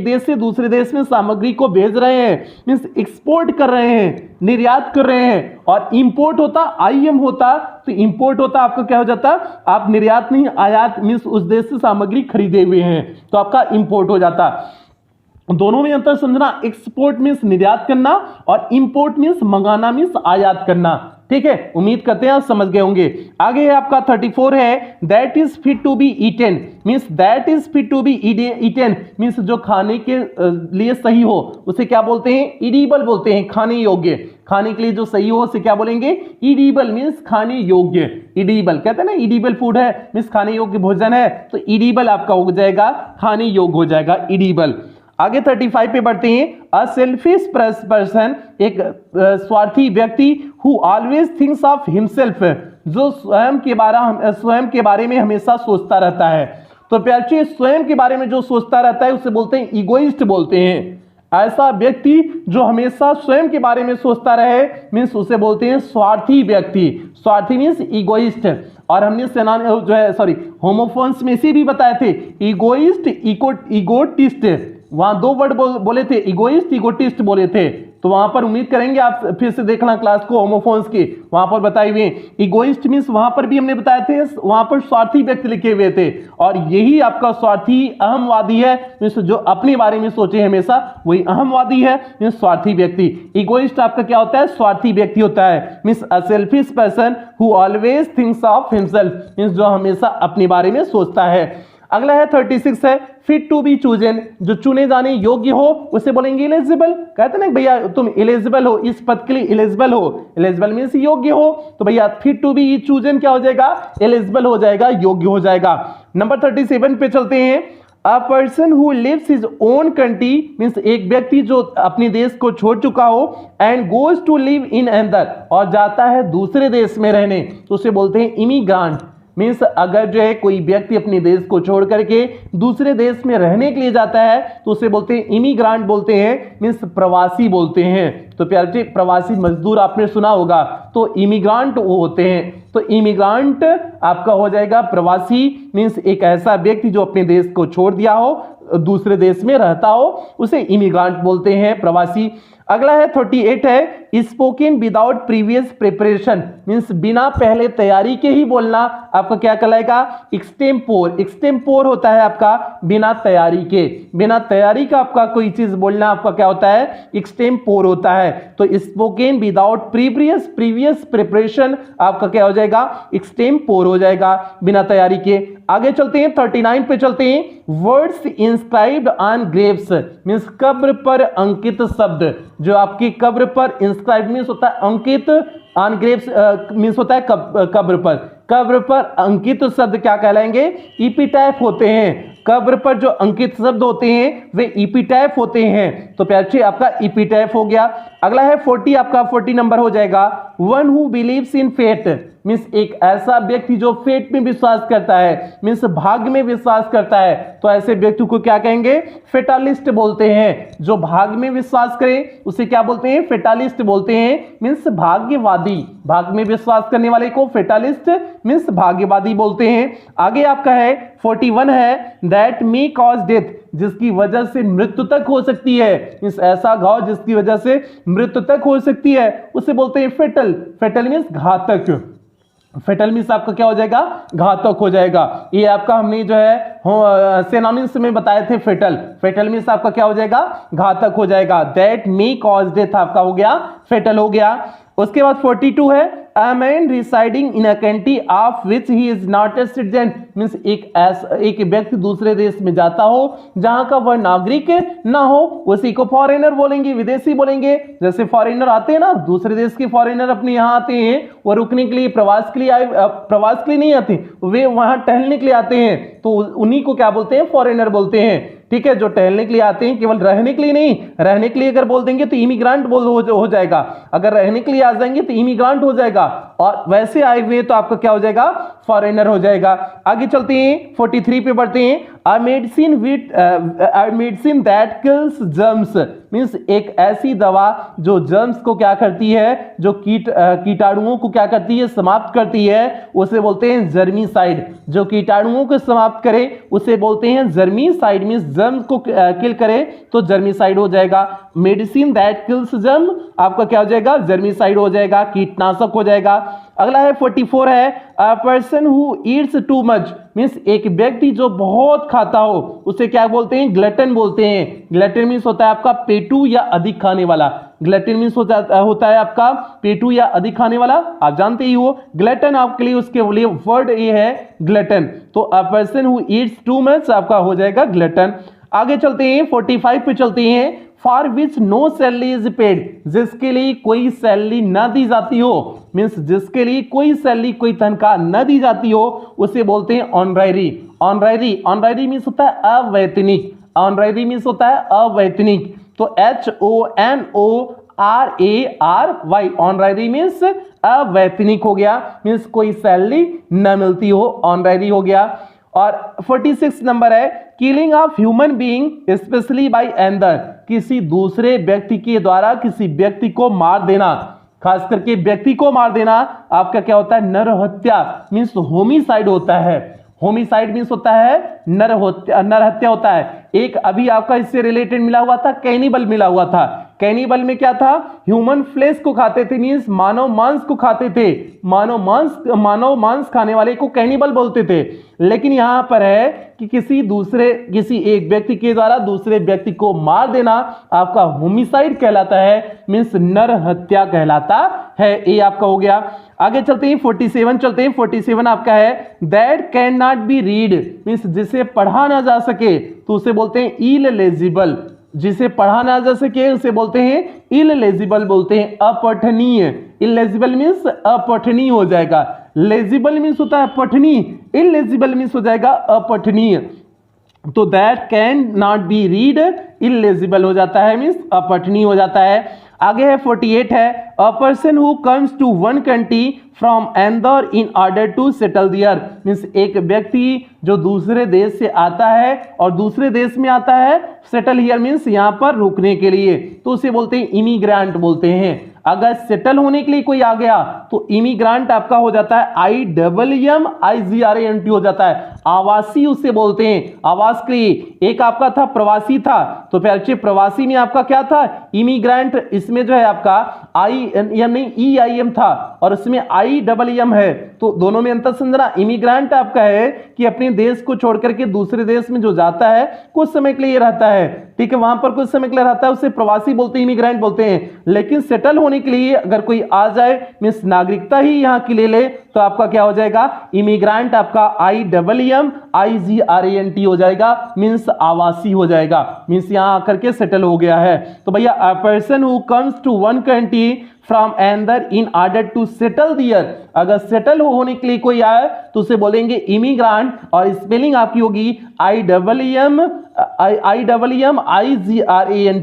देश से दूसरे देश में सामग्री को भेज रहे हैं मीन्स एक्सपोर्ट कर रहे हैं, निर्यात कर रहे हैं। और इंपोर्ट होता आईएम होता, तो इंपोर्ट होता आपका क्या हो जाता? आप निर्यात नहीं, आयात मीन्स उस देश से सामग्री खरीदे हुए हैं तो आपका इंपोर्ट हो जाता। दोनों में अंतर समझना, एक्सपोर्ट मीन्स निर्यात करना और इंपोर्ट मीन्स मंगाना मीन्स आयात करना। ठीक है, उम्मीद करते हैं आप समझ गए होंगे। आगे है आपका 34 है, that is fit to be eaten means that is fit to be eaten means जो खाने के लिए सही हो उसे क्या बोलते हैं? इडिबल बोलते हैं, खाने योग्य। खाने के लिए जो सही हो उसे क्या बोलेंगे? इडिबल मीन्स खाने योग्य। इडिबल कहते हैं ना, इडिबल फूड है मीन्स खाने योग्य भोजन है, तो इडिबल आपका हो जाएगा, खाने योग्य हो जाएगा, इडिबल। आगे 35 पे बढ़ते हैं। अ सेल्फिश पर्सन, एक स्वार्थी व्यक्ति, who always thinks of himself, जो स्वयं के बारे में हमेशा सोचता रहता है। तो प्यारे स्वयं के बारे में जो सोचता रहता है उसे बोलते हैं इगोइस्ट बोलते हैं। ऐसा व्यक्ति जो हमेशा स्वयं के बारे में सोचता रहे मीन्स उसे बोलते हैं स्वार्थी व्यक्ति। स्वार्थी मीन्स इगोइस्ट। और हमने होमोफोन्स में से भी बताए थे, इगोइस्ट, इगोटिस्ट, वहां दो वर्ड बोले थे, इगोइस्ट, इगोटिस्ट बोले थे। तो वहां पर उम्मीद करेंगे आप फिर से देखना क्लास को होमोफोन्स की, वहां पर बताए हुए। इगोइस्ट मीन्स वहां पर भी हमने बताए थे, वहां पर स्वार्थी व्यक्ति लिखे हुए थे, और यही आपका स्वार्थी अहमवादी है मीन्स जो अपने बारे में सोचे हमेशा, वही अहमवादी है मीन्स स्वार्थी व्यक्ति। इगोइस्ट आपका क्या होता है? स्वार्थी व्यक्ति होता है means a selfish person who always thinks of himself means जो हमेशा अपने बारे में सोचता है। अगला है 36 है, फिट टू बी चूजन, जो चुने जाने योग्य हो उसे बोलेंगे एलिजिबल। कहते ना भैया तुम एलिजिबल हो, इस पद के लिए एलिजिबल हो, एलिजिबल मीन्स योग्य हो, तो भैया फिट टू बी चूजन क्या हो जाएगा? एलिजिबल हो जाएगा, योग्य हो जाएगा। नंबर 37 पे चलते हैं। A person who lives his own country means एक व्यक्ति जो अपने देश को छोड़ चुका हो, and goes to live in another, और जाता है दूसरे देश में रहने, तो उसे बोलते हैं इमिग्रांट। मीन्स अगर जो है कोई व्यक्ति अपने देश को छोड़ करके दूसरे देश में रहने के लिए जाता है तो उसे बोलते हैं इमिग्रांट बोलते हैं मीन्स प्रवासी बोलते हैं। तो प्यारे प्रवासी मजदूर आपने सुना होगा, तो इमिग्रांट वो होते हैं। तो इमिग्रांट आपका हो जाएगा प्रवासी मीन्स एक ऐसा व्यक्ति जो अपने देश को छोड़ दिया हो, दूसरे देश में रहता हो, उसे इमिग्रांट बोलते हैं, प्रवासी। अगला है 38 है, spoken without previous preparation means बिना पहले तैयारी के ही बोलना आपका क्या कहलाएगा? एक्सटेम्पोर। एक्सटेम्पोर होता है आपका बिना तैयारी के, बिना तैयारी का आपका कोई चीज बोलना आपका क्या होता है? एक्सटेम्पोर होता है। तो स्पोकन विदाउट प्रीवियस प्रिपरेशन आपका क्या हो जाएगा? एक्सटेम्पोर हो जाएगा, बिना तैयारी के। आगे चलते हैं 39 पे चलते हैं। Words inscribed on Graves means कब्र पर अंकित शब्द, जो आपकी कब्र पर इंस्क्राइब्ड मीन्स होता है अंकित, ऑन ग्रेव्स मीन्स होता है कब्र पर अंकित शब्द क्या कहलाएंगे? इपिटैफ होते हैं। कब्र पर जो अंकित शब्द होते हैं वे इपिटैफ होते हैं। तो प्यारे आपका इपिटैफ हो गया। अगला है 40, आपका 40 नंबर हो जाएगा। One who believes in fate means एक ऐसा व्यक्ति जो फेट में विश्वास करता है मीन्स भाग्य में विश्वास करता है, तो ऐसे व्यक्ति को क्या कहेंगे? फेटालिस्ट बोलते हैं। जो भाग्य में विश्वास करे उसे क्या बोलते हैं? फेटालिस्ट बोलते हैं मीन्स भाग्यवादी। भाग्य में विश्वास करने वाले को फेटालिस्ट मीन्स भाग्यवादी बोलते हैं। आगे आपका है 41 है, दैट मे कॉज डेथ जिसकी वजह से मृत्यु तक हो सकती है मीन्स ऐसा घाव जिसकी वजह से मृत्यु तक हो सकती है उसे बोलते हैं फेटल। फेटल मीन्स घातक। फेटल मीन्स आपका क्या हो जाएगा? घातक हो जाएगा। ये आपका हमने जो है सिनोनिम्स में बताए थे फेटल। फेटल मीन्स आपका क्या हो जाएगा? घातक हो जाएगा। दैट मे कॉज डेथ आपका हो गया फेटल हो गया। उसके बाद 42 है, a man residing in a country of which he is not a citizen, means एक व्यक्ति दूसरे देश में जाता हो जहां का वह नागरिक ना हो, उसी को फॉरेनर बोलेंगे, विदेशी बोलेंगे। जैसे फॉरेनर आते हैं ना, दूसरे देश के फॉरेनर अपने यहाँ आते हैं, वो रुकने के लिए, प्रवास के लिए आए, प्रवास के लिए नहीं आते, वे वहां टहलने के लिए आते हैं, तो उन्हीं को क्या बोलते हैं? फॉरेनर बोलते हैं। ठीक है, जो टहलने के लिए आते हैं, केवल रहने के लिए नहीं, रहने के लिए अगर बोल देंगे तो इमिग्रेंट हो जाएगा, अगर रहने के लिए आ जाएंगे तो इमिग्रेंट हो जाएगा, और वैसे आए हुए तो आपका क्या हो जाएगा? फॉरेनर हो जाएगा। आगे चलते हैं, 43 पे बढ़ते हैं। A medicine that kills germs, means एक ऐसी दवा जो जर्म्स को क्या करती है, जो कीटाणुओं को क्या करती है? समाप्त करती है, उसे बोलते हैं जर्मीसाइड। जो कीटाणुओं को समाप्त करे उसे बोलते हैं जर्मीसाइड, मीन्स जर्म्स को किल करे तो जर्मीसाइड हो जाएगा। मेडिसिन दैट किल्स जर्म आपका क्या हो जाएगा? जर्मीसाइड हो जाएगा, कीटनाशक हो जाएगा। अगला है 44 है, a person who Yeats too much, means एक व्यक्ति जो बहुत खाता हो उसे क्या बोलते हैं? ग्लटन बोलते हैं। ग्लटन मीन्स होता है आपका पेटू या अधिक खाने वाला। ग्लटन मीन्स होता है आपका पेटू या अधिक खाने वाला, आप जानते ही हो। ग्लटन आपके लिए, उसके लिए वर्ड ये है ग्लटन, तो अ person who Yeats too much आपका हो जाएगा ग्लटन। आगे चलते हैं, 45 पे चलते हैं। For which no salary is paid, जिसके लिए कोई सैलरी न दी जाती हो, मीन्स जिसके लिए कोई सैलरी, कोई तनख्वाह न दी जाती हो, उसे बोलते हैं ऑनररी। ऑनररी मीन्स होता है अवैतनिक। ऑनररी मीन्स होता है अवैतनिक, तो HONORARY, ऑनररी मीन्स अवैतनिक हो गया, मीन्स कोई सैलरी न मिलती हो, ऑनररी हो गया। और 46 नंबर है, killing of human being specially by another, किसी दूसरे व्यक्ति के द्वारा किसी व्यक्ति को मार देना, खास करके व्यक्ति को मार देना आपका क्या होता है? नरहत्या, मीन्स होमिसाइड होता है। होमिसाइड मीन्स होता है नरहत्या होता है। एक अभी आपका इससे रिलेटेड मिला हुआ था, कैनिबल मिला हुआ था। कैनिबल में क्या था? ह्यूमन फ्लेश को खाते थे, मीन्स मानव मांस को खाते थे। मानव मांस खाने वाले को कैनिबल बोलते थे। लेकिन यहां पर है कि किसी एक व्यक्ति के द्वारा दूसरे व्यक्ति को मार देना आपका होमिसाइड कहलाता है, मीन्स नरहत्या कहलाता है। ये आपका हो गया। आगे चलते हैं, 47 चलते हैं। 47 आपका है, that can not be read, means जिसे पढ़ा ना जा सके तो उसे बोलते हैं इललेजिबल। जिसे पढ़ा ना जा सके उसे बोलते हैं इललेजिबल, बोलते हैं अपठनीय। इललेजिबल मीन्स अपठनीय हो जाएगा, लेजिबल मीन्स होता है पठनीय, इललेजिबल मीन्स हो जाएगा अपठनीय। तो that can not be read illegible हो जाता है, मीन्स अपठनीय हो जाता है। आगे है 48 है, a person who comes to one country from another in order to settle there, means एक व्यक्ति जो दूसरे देश से आता है और दूसरे देश में आता है, सेटल हियर मीन्स यहाँ पर रुकने के लिए, तो उसे बोलते हैं इमिग्रेंट बोलते हैं। अगर सेटल होने के लिए कोई आ गया तो इमिग्रेंट आपका हो जाता है IMMIGRANT हो जाता है, आवासी उसे बोलते हैं। आवास के लिए एक आपका था प्रवासी था, तो फिर अच्छे प्रवासी में आपका क्या था? इमिग्रेंट। इसमें जो है आपका EIM था और उसमें IMM है, तो दोनों में अंतर समझना। इमिग्रेंट आपका है कि अपने देश को छोड़ करके दूसरे देश में जो जाता है कुछ समय के लिए रहता है, ठीक है, वहां पर कुछ समय के लिए रहता है, उसे प्रवासी बोलते हैं, इमिग्रेंट बोलते हैं। लेकिन सेटल होने के लिए अगर कोई आ जाए, मीन्स नागरिकता ही यहाँ की ले ले, तो आपका क्या हो जाएगा? इमिग्रेंट आपका IMMIGRANT हो जाएगा, मीन्स आवासी हो जाएगा, मीन्स यहाँ आकर के सेटल हो गया है। तो भैया a person who comes to one country from another in order to settle there, अगर सेटल होने के लिए कोई आए तो उसे बोलेंगे इमिग्रेंट, और स्पेलिंग आपकी होगी IMMIGRANT,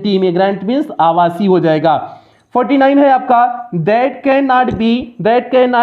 इमिग्रेंट मीन्स आवासी हो जाएगा। 49 है आपका, that can not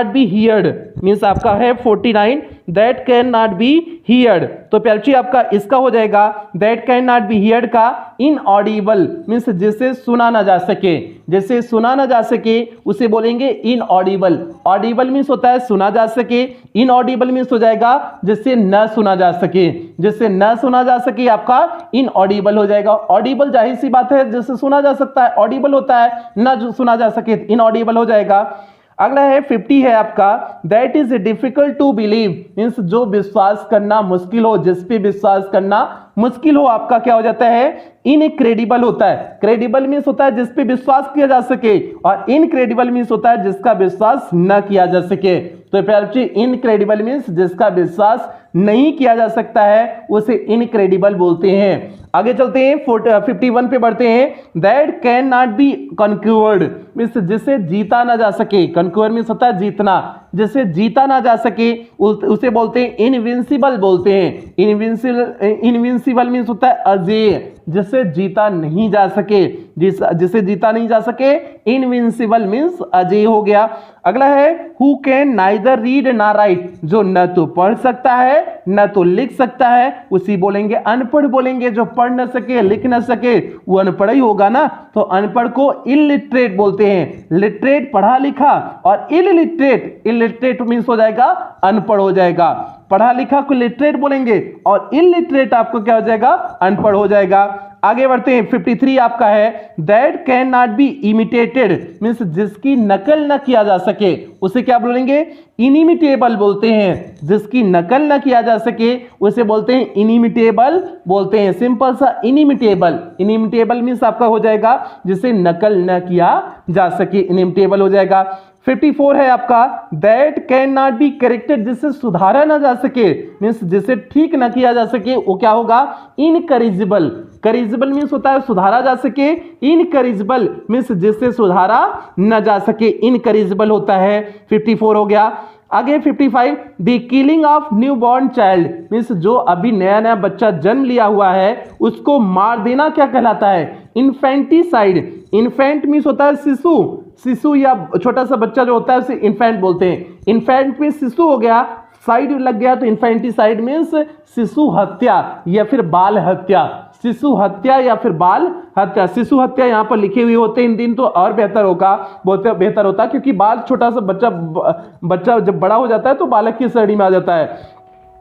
B heard, means आपका है 49, that can not B heard. तो प्यारे आपका इसका हो जाएगा that can not B heard का इनऑडिबल, मीन्स जिसे सुना ना जा सके, जिसे सुना ना जा सके उसे बोलेंगे इनऑडिबल। ऑडिबल मीन्स होता है सुना जा सके, इनऑडिबल मीन्स हो जाएगा जिससे न सुना जा सके, जिससे न सुना जा सके आपका इनऑडिबल हो जाएगा। ऑडिबल जाहिर सी बात है जिससे सुना जा सकता है, ऑडिबल होता है न जो सुना जा सके, इनऑडिबल हो जाएगा। अगला है 50 है आपका, that is difficult to believe, means जो विश्वास करना मुश्किल हो, जिस पे विश्वास करना मुश्किल हो, आपका क्या हो जाता है? इनक्रेडिबल होता है। क्रेडिबल मीन्स होता है जिस पे विश्वास किया जा सके, और इनक्रेडिबल मीन्स होता है जिसका विश्वास न किया जा सके। तो प्यारे बच्चे इनक्रेडिबल मीन्स जिसका विश्वास नहीं किया जा सकता है उसे इनक्रेडिबल बोलते हैं। आगे चलते हैं 51 पे बढ़ते हैं। That can not be conquered means जिसे जीता ना जा सके। कॉन्क्यूर मीन्स होता है जीतना, जिसे जीता ना जा सके उसे बोलते हैं इनविंसिबल बोलते हैं। इनविंसिबल मीन्स होता है अजेय, जिसे जीता नहीं जा सके। जिसे जीता नहीं जा सके इनविंसिबल मीन्स अजेय हो गया। अगला है हु कैन नाइदर रीड ना राइट, जो न तो पढ़ सकता है न तो लिख सकता है उसी बोलेंगे अनपढ़ बोलेंगे। जो पढ़ न सके लिख न सके वो अनपढ़ ही होगा ना, तो अनपढ़ को इलिटरेट बोलते हैं। लिटरेट पढ़ा लिखा, और इलिटरेट मीन्स हो जाएगा अनपढ़ हो जाएगा। पढ़ा लिखा को लिटरेट बोलेंगे और इलिटरेट आपको क्या हो जाएगा, अनपढ़ हो जाएगा। आगे बढ़ते हैं 53 आपका है that can not B imitated means जिसकी नकल न किया जा सके उसे क्या बोलेंगे, इनिमिटेबल बोलते हैं। जिसकी नकल न किया जा सके उसे बोलते हैं इनिमिटेबल बोलते हैं। सिंपल सा इनिमिटेबल। इनिमिटेबल मीन्स आपका हो जाएगा जिसे नकल न किया जा सके, इनिमिटेबल हो जाएगा। 54 है आपका that can not be corrected जिसे सुधारा ना जा सके मीन्स जिसे ठीक ना किया जा सके वो क्या होगा, इनकरेजिबल। करेजिबल मीन्स होता है सुधारा जा सके, इनकरेजिबल मीन्स जिसे सुधारा ना जा सके इनकरेजिबल होता है। 54 हो गया। आगे 55 the killing of new born child means जो अभी नया नया बच्चा जन्म लिया हुआ है उसको मार देना क्या कहलाता है, इन्फेंटिसाइड। इन्फेंट मीन्स होता है शिशु, शिशु या छोटा सा बच्चा जो होता है उसे इन्फेंट बोलते हैं। इन्फेंट मीन्स शिशु हो गया, साइड लग गया तो इन्फेंटिसाइड मीन्स शिशु हत्या या फिर बाल हत्या। शिशु हत्या या फिर बाल हत्या। शिशु हत्या यहाँ पर लिखे हुए होते हैं इन दिन तो और बेहतर होगा, बहुत बेहतर होता, क्योंकि बाल छोटा सा बच्चा जब बड़ा हो जाता है तो बालक की श्रेणी में आ जाता है।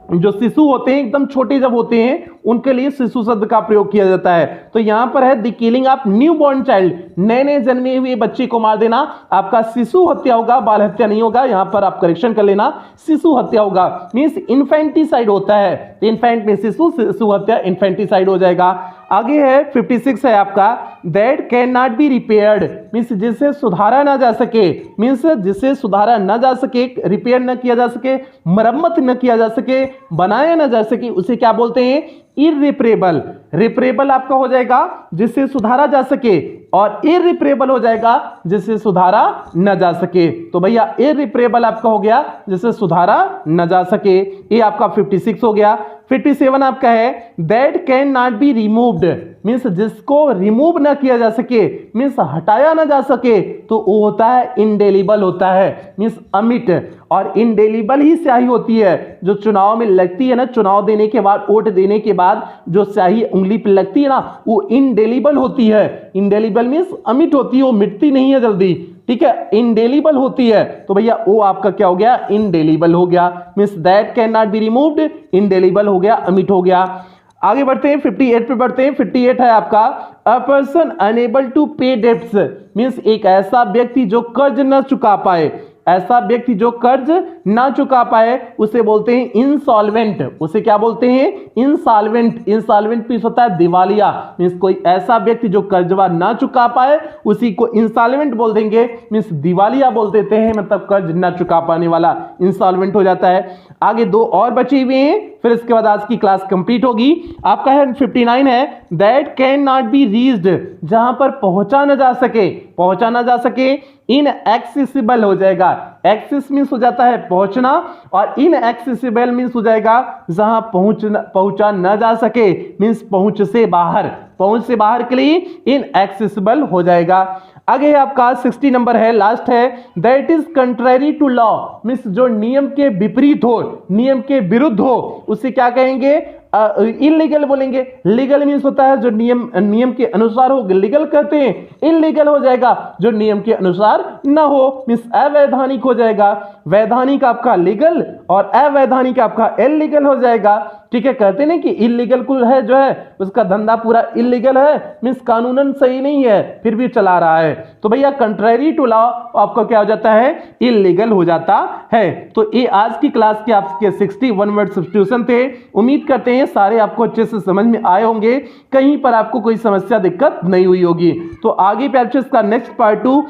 जो शिशु होते हैं एकदम छोटे जब होते हैं उनके लिए शिशु शब्द का प्रयोग किया जाता है। तो यहां पर है the killing of new born child, नए नए जन्मे हुए बच्चे को मार देना आपका शिशु हत्या होगा, बाल हत्या नहीं होगा। यहां पर आप करेक्शन कर लेना, शिशु हत्या होगा मींस इन्फेंटिसाइड होता है। इन्फेंट में शिशु, शिशु हत्या इन्फेंटिसाइड हो जाएगा। आगे है 56 है आपका that can not B repaired means जिसे सुधारा ना जा सके, मीन्स जिसे सुधारा ना जा सके, रिपेयर न किया जा सके, मरम्मत न किया जा सके, बनाया ना जा सके उसे क्या बोलते हैं, इररिपेरेबल। रिपेरेबल आपका हो जाएगा जिससे सुधारा जा सके, और इररिपेरेबल हो जाएगा जिससे सुधारा न जा सके। तो भैया इररिपेरेबल आपका हो गया जिससे सुधारा न जा सके, ये आपका 56 हो गया। 57 आपका है that can not be removed means जिसको रिमूव ना किया जा सके, मीन्स हटाया ना जा सके, तो वो होता है इंडेलिबल होता है मीन्स अमिट। और इंडेलिबल ही स्याही होती है जो चुनाव में लगती है ना, चुनाव देने के बाद, वोट देने के बाद जो स्याही उंगली पे लगती है ना वो इंडेलिबल होती है। इंडेलिबल मीन्स अमिट होती है, वो मिटती नहीं है जल्दी, ठीक है, इंडेलिबल होती है। तो भैया वो आपका क्या हो गया, इंडेलिबल हो गया means that can not be removed, indelible हो गया, अमिट हो गया। आगे बढ़ते हैं 58 पे बढ़ते हैं। 58 है आपका अ पर्सन अनेबल टू पे डेब्ट्स मीन्स एक ऐसा व्यक्ति जो कर्ज न चुका पाए, ऐसा व्यक्ति जो कर्ज ना चुका पाए उसे बोलते हैं इंसॉल्वेंट। उसे क्या बोलते हैं, इंसॉल्वेंट। इंसॉल्वेंट मींस होता है दिवालिया, मींस कोई ऐसा व्यक्ति जो कर्जवा ना चुका पाए उसी को इंसॉल्वेंट बोल देंगे, मींस दिवालिया बोल देते हैं, मतलब कर्ज ना चुका पाने वाला इंसॉल्वेंट हो जाता है। आगे दो और बचे हुए हैं, फिर इसके बाद आज की क्लास कंप्लीट होगी। आपका है 59 है that can not be reached जहां पर पहुंचा ना जा सके, पहुंचा ना जा सके, इनएक्सेसिबल हो जाएगा। एक्सेस मींस हो जाता है पहुंचना, और इनएक्सेसिबल मींस हो जाएगा जहां पहुंचा ना जा सके, मींस पहुंच से बाहर, पहुंच से बाहर के लिए इनएक्सेसिबल हो जाएगा। आगे आपका 60 नंबर है, लास्ट है that is contrary to law means जो नियम के विपरीत हो, नियम के विरुद्ध हो उसे क्या कहेंगे, इलीगल बोलेंगे। लीगल मींस होता है जो नियम के अनुसार हो, लीगल कहते हैं। इलीगल हो जाएगा जो नियम के अनुसार ना हो मींस अवैधानिक हो जाएगा। वैधानिक आपका लीगल और अवैधानिक आपका इलीगल हो जाएगा। ठीक है, कहते नहीं कि इलीगल कुल है जो है उसका धंधा पूरा इलीगल है, मींस कानूनन सही नहीं है फिर भी चला रहा है, तो भैया कंट्रेरी टू लॉ आपका क्या हो जाता है, इलीगल हो जाता है। तो ये आज की क्लास के आपके 61 वर्ड सब्स्टिट्यूशन थे। उम्मीद करते हैं सारे आपको अच्छे से समझ में आए होंगे, कहीं पर आपको कोई समस्या दिक्कत नहीं हुई होगी। तो आगे पे इसका नेक्स्ट पार्ट 2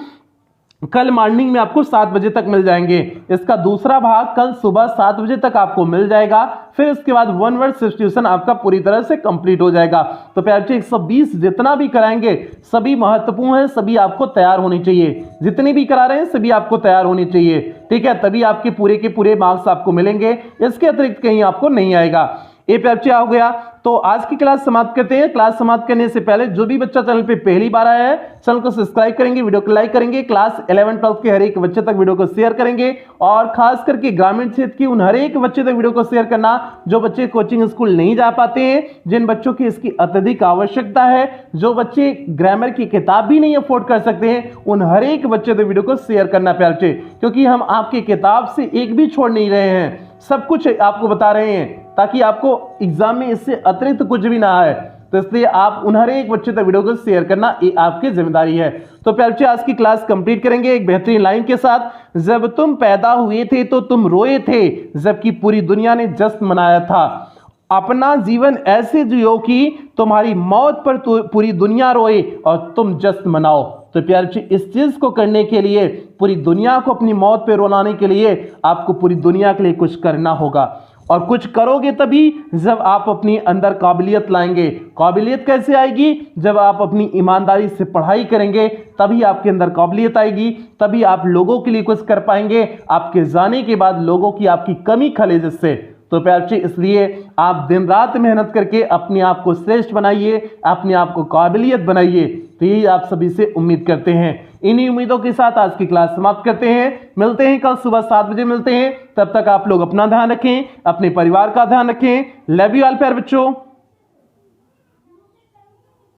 कल मॉर्निंग में आपको 7 बजे तक मिल जाएंगे। इसका दूसरा भाग कल सुबह 7 बजे तक आपको मिल जाएगा। फिर इसके बाद वन वर्ड सब्स्टिट्यूशन आपका पूरी तरह से कंप्लीट हो जाएगा। तो प्यारे बच्चे 120 जितना भी कराएंगे सभी महत्वपूर्ण है, सभी आपको तैयार होनी चाहिए। जितने भी करा रहे हैं सभी आपको तैयार होनी चाहिए। ठीक है, तभी आपके पूरे के पूरे मार्क्स आपको मिलेंगे, इसके अतिरिक्त कहीं आपको नहीं आएगा। ये प्यारे बच्चे हो गया। तो आज की क्लास समाप्त करते हैं। क्लास समाप्त करने से पहले जो भी बच्चा चैनल पे पहली बार आया है चैनल को सब्सक्राइब करेंगे, वीडियो को लाइक करेंगे, क्लास 11 12 के हर एक बच्चे तक वीडियो को शेयर करेंगे और खास करके ग्रामीण क्षेत्र की उन हर एक बच्चे तक वीडियो को शेयर करना जो बच्चे कोचिंग स्कूल नहीं जा पाते हैं, जिन बच्चों की इसकी अत्यधिक आवश्यकता है, जो बच्चे ग्रामर की किताब भी नहीं अफोर्ड कर सकते हैं, उन हर एक बच्चे तक वीडियो को शेयर करना प्यारे बच्चे, क्योंकि हम आपकी किताब से एक भी छोड़ नहीं रहे हैं, सब कुछ आपको बता रहे हैं ताकि आपको एग्जाम में इससे अतिरिक्त कुछ भी ना आए। तो इसलिए आप उन हर एक बच्चे तक वीडियो को शेयर करना ये आपकी जिम्मेदारी है। तो प्यारे बच्चे आज की क्लास कंप्लीट करेंगे एक बेहतरीन लाइन के साथ। जब तुम पैदा हुए थे तो तुम रोए थे, जबकि पूरी दुनिया ने जश्न मनाया था। अपना जीवन ऐसे जियो कि तुम्हारी मौत पर पूरी दुनिया रोए और तुम जश्न मनाओ। तो प्यारे बच्चे इस चीज को करने के लिए, पूरी दुनिया को अपनी मौत पे रोलाने के लिए आपको पूरी दुनिया के लिए कुछ करना होगा, और कुछ करोगे तभी जब आप अपनी अंदर काबिलियत लाएंगे। काबिलियत कैसे आएगी? जब आप अपनी ईमानदारी से पढ़ाई करेंगे तभी आपके अंदर काबिलियत आएगी, तभी आप लोगों के लिए कुछ कर पाएंगे। आपके जाने के बाद लोगों की आपकी कमी खले जिससे। तो प्यारे बच्चे इसलिए आप दिन रात मेहनत करके अपने आप को श्रेष्ठ बनाइए, अपने आप को काबिलियत बनाइए। तो यही आप सभी से उम्मीद करते हैं। इन्हीं उम्मीदों के साथ आज की क्लास समाप्त करते हैं। मिलते हैं कल सुबह 7 बजे मिलते हैं। तब तक आप लोग अपना ध्यान रखें, अपने परिवार का ध्यान रखें। लव यू ऑल प्यारे बच्चों।